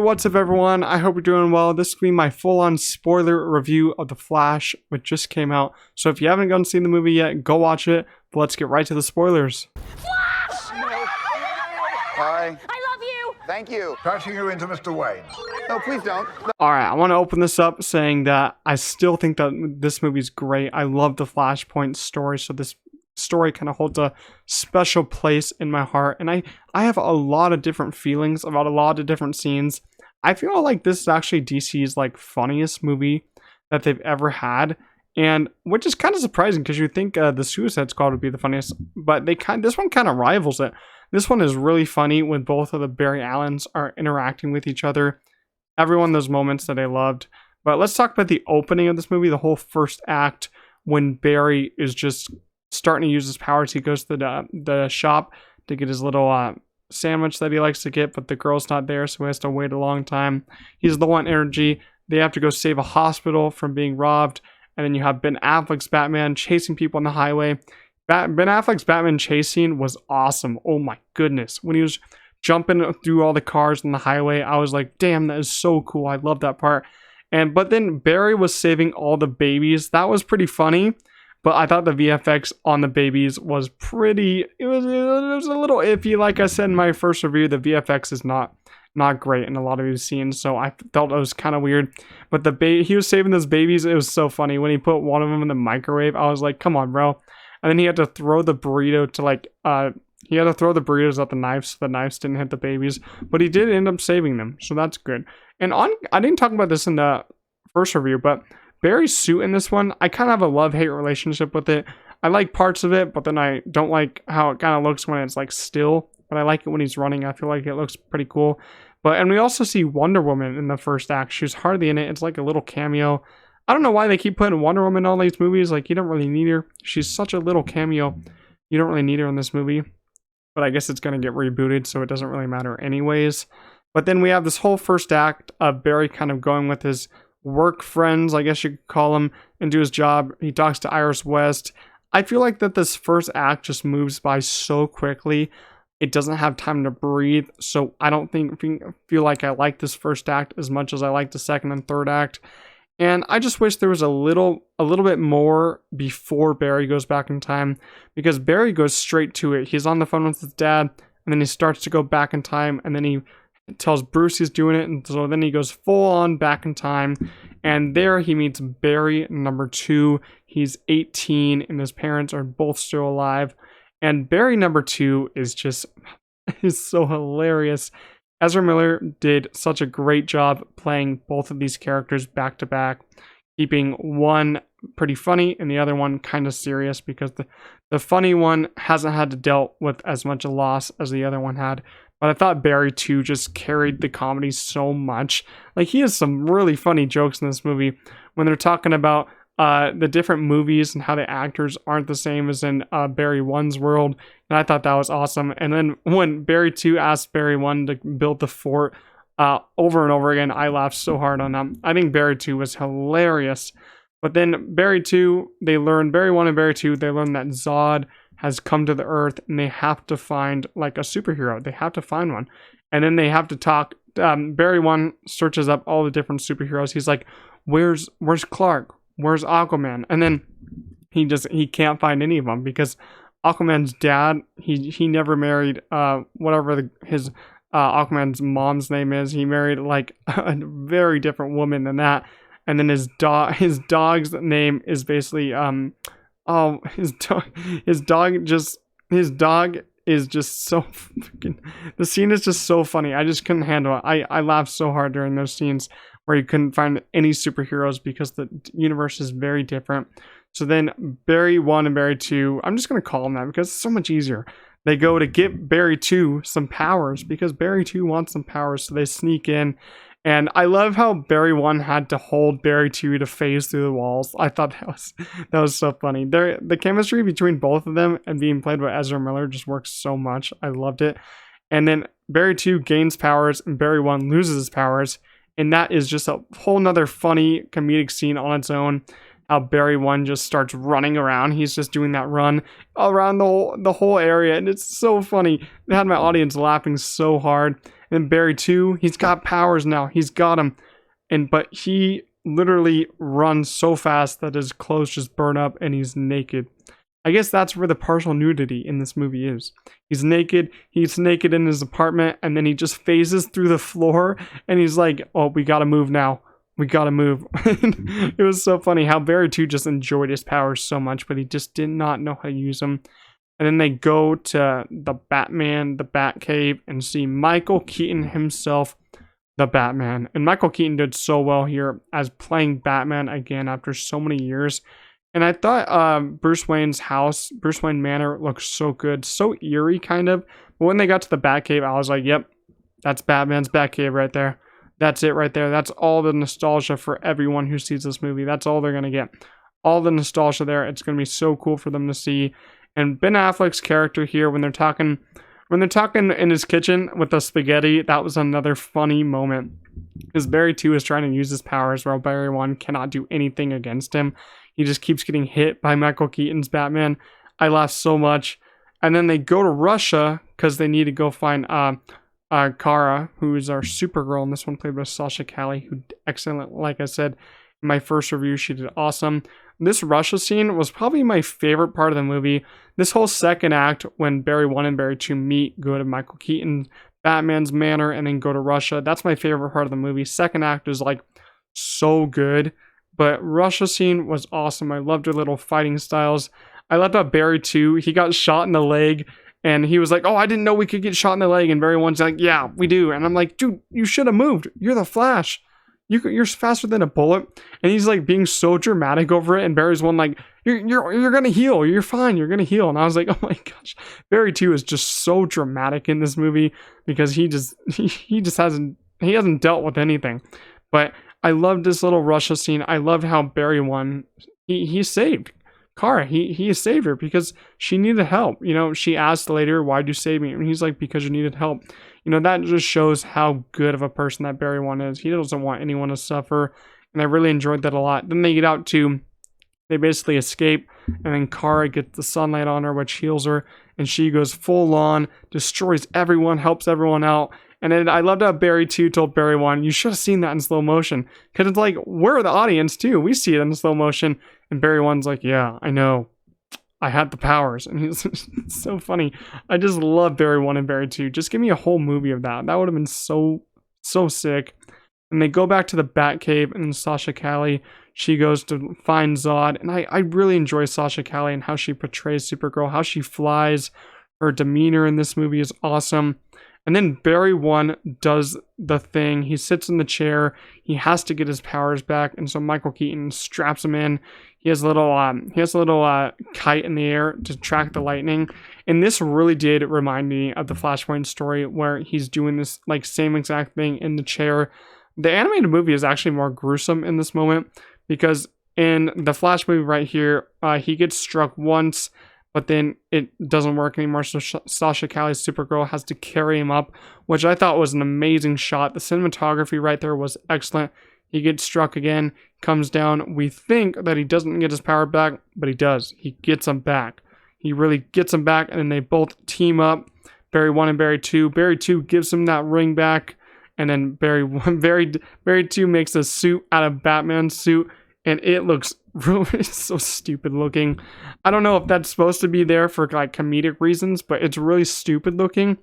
what's up everyone? I hope you're doing well. This will be my full-on spoiler review of The Flash, which just came out. So if you haven't gone and seen the movie yet, go watch it. But let's get right to the spoilers. Flash! Hi. I love you! Thank you. Touching you into Mr. Wayne. No, please don't. Alright, I want to open this up saying that I still think that this movie's great. I love the Flashpoint story, so this story kind of holds a special place in my heart. And I have a lot of different feelings about a lot of different scenes. I feel like this is actually DC's like funniest movie that they've ever had. And which is kind of surprising because you think the Suicide Squad would be the funniest, but this one kind of rivals it. This one is really funny when both of the Barry Allens are interacting with each other. Everyone, those moments that I loved. But let's talk about the opening of this movie, the whole first act, when Barry is just starting to use his powers. He goes to the shop to get his little sandwich that he likes to get, but the girl's not there, so he has to wait a long time. He's low on energy. They have to go save a hospital from being robbed. And then you have Ben Affleck's Batman chasing people on the highway. Ben Affleck's Batman chase scene was awesome. Oh my goodness. When he was jumping through all the cars on the highway, I was like, damn, that is so cool. I love that part. But then Barry was saving all the babies. That was pretty funny. But I thought the VFX on the babies was pretty, it was a little iffy. Like I said in my first review, the VFX is not great in a lot of these scenes, so I felt it was kind of weird. But he was saving those babies. It was so funny when he put one of them in the microwave. I was like, come on, bro. And then he had to throw the burrito to he had to throw the burritos at the knives so the knives didn't hit the babies. But he did end up saving them, so that's good. And I didn't talk about this in the first review, but Barry's suit in this one, I kind of have a love-hate relationship with it. I like parts of it, but then I don't like how it kind of looks when it's like still. But I like it when he's running. I feel like it looks pretty cool. And we also see Wonder Woman in the first act. She's hardly in it. It's like a little cameo. I don't know why they keep putting Wonder Woman in all these movies. Like, you don't really need her. She's such a little cameo. You don't really need her in this movie. But I guess it's going to get rebooted, so it doesn't really matter anyways. But then we have this whole first act of Barry kind of going with his work friends, I guess you could call him, and do his job. He talks to Iris West. I feel like that this first act just moves by so quickly. It doesn't have time to breathe, so I don't feel like I like this first act as much as I like the second and third act. And I just wish there was a little bit more before Barry goes back in time, because Barry goes straight to it. He's on the phone with his dad, and then he starts to go back in time, and then he tells Bruce he's doing it, and so then he goes full on back in time, and there he meets Barry number 2. He's 18, and his parents are both still alive. And Barry number 2 is so hilarious. Ezra Miller did such a great job playing both of these characters back to back, keeping one pretty funny and the other one kind of serious, because the funny one hasn't had to deal with as much a loss as the other one had. But I thought Barry 2 just carried the comedy so much. Like, he has some really funny jokes in this movie when they're talking about the different movies and how the actors aren't the same as in Barry 1's world. And I thought that was awesome. And then when Barry 2 asked Barry 1 to build the fort over and over again, I laughed so hard on that. I think Barry 2 was hilarious. But then Barry 1 and Barry 2, they learn that Zod has come to the Earth, and they have to find like a superhero. They have to find one. And then they have to talk. Barry 1 searches up all the different superheroes. He's like, where's Clark? Where's Aquaman? And then he can't find any of them, because Aquaman's dad, he never married whatever his Aquaman's mom's name is. He married like a very different woman than that. And then his dog's name is basically his dog is just so freaking, the scene is just so funny. I just couldn't handle it. I laughed so hard during those scenes where you couldn't find any superheroes because the universe is very different. So then Barry 1 and Barry 2, I'm just going to call them that because it's so much easier. They go to get Barry 2 some powers because Barry 2 wants some powers, so they sneak in. And I love how Barry 1 had to hold Barry 2 to phase through the walls. I thought that was so funny. The chemistry between both of them and being played by Ezra Miller just works so much. I loved it. And then Barry 2 gains powers and Barry 1 loses his powers. And that is just a whole nother funny comedic scene on its own. How Barry 1 just starts running around. He's just doing that run around the whole area. And it's so funny. It had my audience laughing so hard. And Barry 2, he's got powers now. He's got them. But he literally runs so fast that his clothes just burn up and he's naked. I guess that's where the partial nudity in this movie is. He's naked in his apartment, and then he just phases through the floor, and he's like, oh, we gotta move now. We gotta move. It was so funny how Barry 2 just enjoyed his powers so much, but he just did not know how to use them. And then they go to the Batcave, and see Michael Keaton himself, the Batman. And Michael Keaton did so well here as playing Batman again after so many years. And I thought Bruce Wayne Manor looked so good, so eerie kind of. But when they got to the Batcave, I was like, yep, that's Batman's Batcave right there. That's it right there. That's all the nostalgia for everyone who sees this movie. That's all they're going to get. All the nostalgia there. It's going to be so cool for them to see. And Ben Affleck's character here, when they're talking in his kitchen with the spaghetti, that was another funny moment. Because Barry 2 is trying to use his powers while Barry 1 cannot do anything against him. He just keeps getting hit by Michael Keaton's Batman. I laughed so much. And then they go to Russia because they need to go find Kara, who is our Supergirl, and this one played by Sasha Calle, who excellent. Like I said in my first review, she did awesome. This Russia scene was probably my favorite part of the movie. This whole second act, when Barry 1 and Barry 2 meet, go to Michael Keaton, Batman's manor, and then go to Russia. That's my favorite part of the movie. Second act is like so good. But Russia scene was awesome. I loved her little fighting styles. I loved how Barry 2, he got shot in the leg, and he was like, oh, I didn't know we could get shot in the leg. And Barry 1's like, yeah, we do. And I'm like, dude, you should have moved. You're the Flash. You're faster than a bullet. And he's like being so dramatic over it. And Barry's 1 like, you're gonna heal. You're fine. You're gonna heal. And I was like, oh my gosh, Barry 2 is just so dramatic in this movie because he hasn't dealt with anything. But I loved this little Russia scene. I loved how Barry 1, he saved Kara. He saved her because she needed help. You know, she asked later, why'd you save me? And he's like, because you needed help. You know, that just shows how good of a person that Barry 1 is. He doesn't want anyone to suffer. And I really enjoyed that a lot. Then they basically escape, and then Kara gets the sunlight on her, which heals her, and she goes full on, destroys everyone, helps everyone out. And then I loved how Barry 2 told Barry 1, you should have seen that in slow motion. Because it's like, we're the audience too. We see it in slow motion. And Barry 1's like, yeah, I know. I had the powers. And he's so funny. I just love Barry 1 and Barry 2. Just give me a whole movie of that. That would have been so sick. And they go back to the Batcave, and Sasha Calle, she goes to find Zod. And I really enjoy Sasha Calle and how she portrays Supergirl, how she flies. Her demeanor in this movie is awesome. And then Barry 1 does the thing. He sits in the chair. He has to get his powers back, and so Michael Keaton straps him in. He has a little kite in the air to track the lightning. And this really did remind me of the Flashpoint story where he's doing this like same exact thing in the chair. The animated movie is actually more gruesome in this moment because in the Flash movie right here, he gets struck once, but then it doesn't work anymore, so Sasha Calle's Supergirl has to carry him up, which I thought was an amazing shot. The cinematography right there was excellent. He gets struck again, comes down. We think that he doesn't get his power back, but he does. He gets him back. He really gets him back, and then they both team up, Barry 1 and Barry 2. Barry 2 gives him that ring back, and then Barry 2 makes a suit out of Batman's suit, and it looks really so stupid looking. I don't know if that's supposed to be there for like comedic reasons, but it's really stupid looking,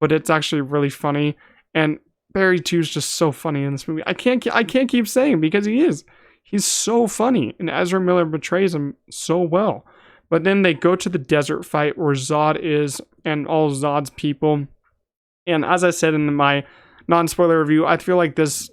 but it's actually really funny. And Barry 2 is just so funny in this movie. I can't keep saying because he is. He's so funny, and Ezra Miller portrays him so well. But then they go to the desert fight where Zod is and all Zod's people. And as I said in my non-spoiler review, I feel like this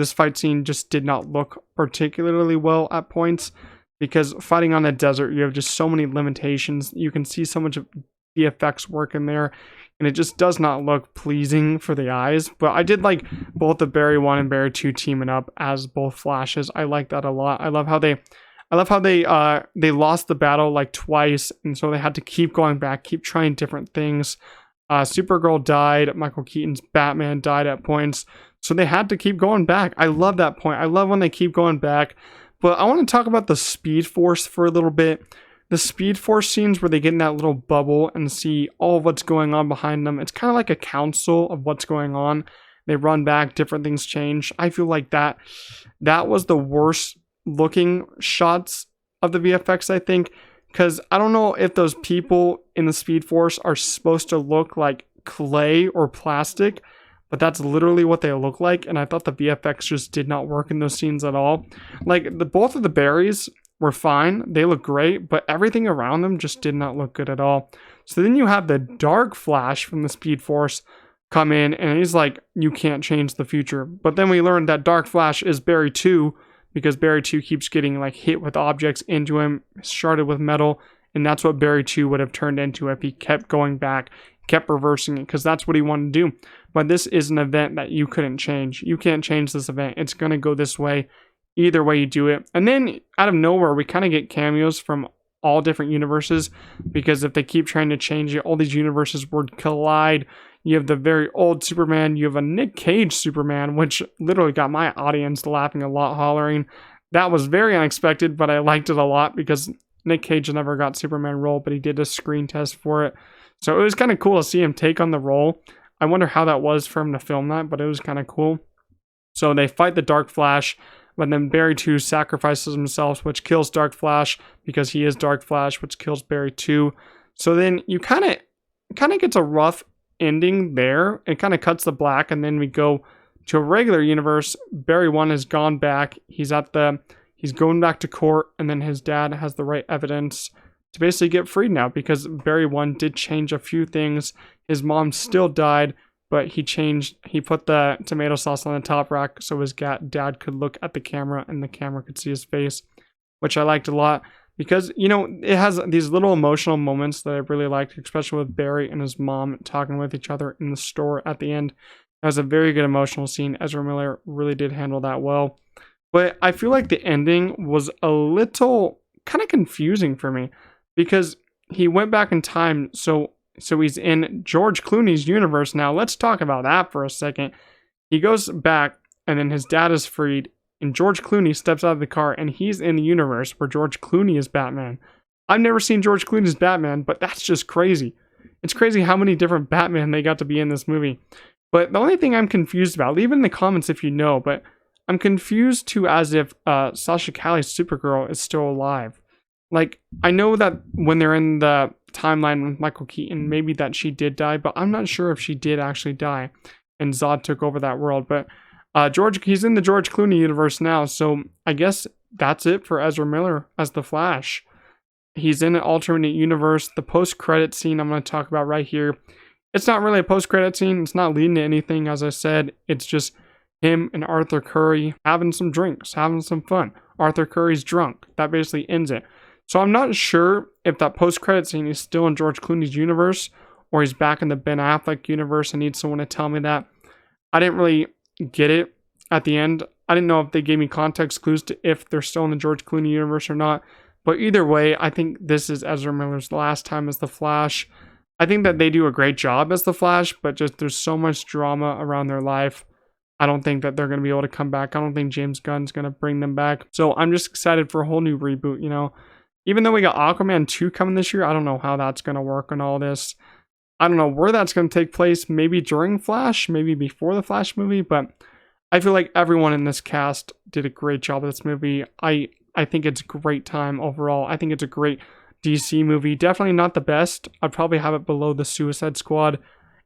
fight scene just did not look particularly well at points because fighting on a desert, you have just so many limitations. You can see so much of the effects work in there, and it just does not look pleasing for the eyes. But I did like both the Barry 1 and Barry 2 teaming up as both Flashes. I like that a lot. I love how they lost the battle like twice, and so they had to keep going back, keep trying different things. Supergirl died, Michael Keaton's Batman died at points, so they had to keep going back. I love that point. I love when they keep going back. But I want to talk about the Speed Force for a little bit. the Speed Force scenes where they get in that little bubble and see all of what's going on behind them. It's kind of like a council of what's going on. They run back, different things change. I feel like that was the worst looking shots of the VFX, I think, because I don't know if those people in the Speed Force are supposed to look like clay or plastic, but that's literally what they look like. And I thought the VFX just did not work in those scenes at all. Like both of the berries were fine, they look great, but everything around them just did not look good at all. So then you have the Dark Flash from the Speed Force come in, and he's like, you can't change the future. But then we learned that Dark Flash is Barry 2, because Barry 2 keeps getting like hit with objects into him, sharded with metal, and that's what Barry 2 would have turned into if he kept going back, kept reversing it, because that's what he wanted to do. But this is an event that you couldn't change. You can't change this event. It's going to go this way, either way you do it. And then out of nowhere, we kind of get cameos from all different universes, because if they keep trying to change it, all these universes would collide. You have the very old Superman. You have a Nick Cage Superman, which literally got my audience laughing a lot, hollering. That was very unexpected, but I liked it a lot because Nick Cage never got Superman role, but he did a screen test for it. So it was kind of cool to see him take on the role. I wonder how that was for him to film that, but it was kind of cool. So they fight the Dark Flash, but then Barry 2 sacrifices himself, which kills Dark Flash because he is Dark Flash, which kills Barry 2. So then you kind of gets a rough ending there. It kind of cuts the black, and then we go to a regular universe. Barry 1 has gone back. He's going back to court, and then his dad has the right evidence to basically get freed now, because Barry 1 did change a few things. His mom still died, but he put the tomato sauce on the top rack so his dad could look at the camera and the camera could see his face, which I liked a lot. Because, you know, it has these little emotional moments that I really liked, especially with Barry and his mom talking with each other in the store at the end. It was a very good emotional scene. Ezra Miller really did handle that well. But I feel like the ending was a little kind of confusing for me, because he went back in time. So he's in George Clooney's universe now. Let's talk about that for a second. He goes back, and then his dad is freed. And George Clooney steps out of the car, and he's in the universe where George Clooney is Batman. I've never seen George Clooney's Batman, but that's just crazy. It's crazy how many different Batman they got to be in this movie. But the only thing I'm confused about, leave in the comments if you know, but I'm confused too as if Sasha Calle's Supergirl is still alive. Like, I know that when they're in the timeline with Michael Keaton, maybe that she did die, but I'm not sure if she did actually die and Zod took over that world. But he's in the George Clooney universe now, so I guess that's it for Ezra Miller as the Flash. He's in an alternate universe. The post-credit scene I'm going to talk about right here. It's not really a post-credit scene. It's not leading to anything, as I said. It's just him and Arthur Curry having some drinks, having some fun. Arthur Curry's drunk. That basically ends it. So I'm not sure if that post-credit scene is still in George Clooney's universe, or he's back in the Ben Affleck universe. I need someone to tell me that. I didn't really get it at the end. I didn't know if they gave me context clues to if they're still in the George Clooney universe or not. But either way, I think this is Ezra Miller's last time as the Flash. I think that they do a great job as the Flash, but just there's so much drama around their life. I don't think that they're going to be able to come back. I don't think James Gunn's going to bring them back. So I'm just excited for a whole new reboot, you know. Even though we got Aquaman 2 coming this year, I don't know how that's going to work on all this. I don't know where that's going to take place. Maybe during Flash, maybe before the Flash movie, but I feel like everyone in this cast did a great job with this movie. I think it's a great time overall. I think it's a great DC movie. Definitely not the best. I'd probably have it below the Suicide Squad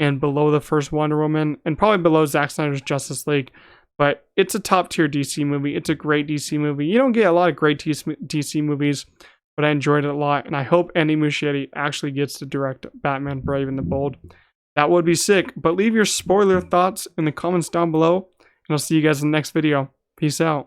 and below the first Wonder Woman and probably below Zack Snyder's Justice League. But it's a top tier DC movie. It's a great DC movie. You don't get a lot of great DC movies, but I enjoyed it a lot. And I hope Andy Muschietti actually gets to direct Batman Brave and the Bold. That would be sick. But leave your spoiler thoughts in the comments down below. And I'll see you guys in the next video. Peace out.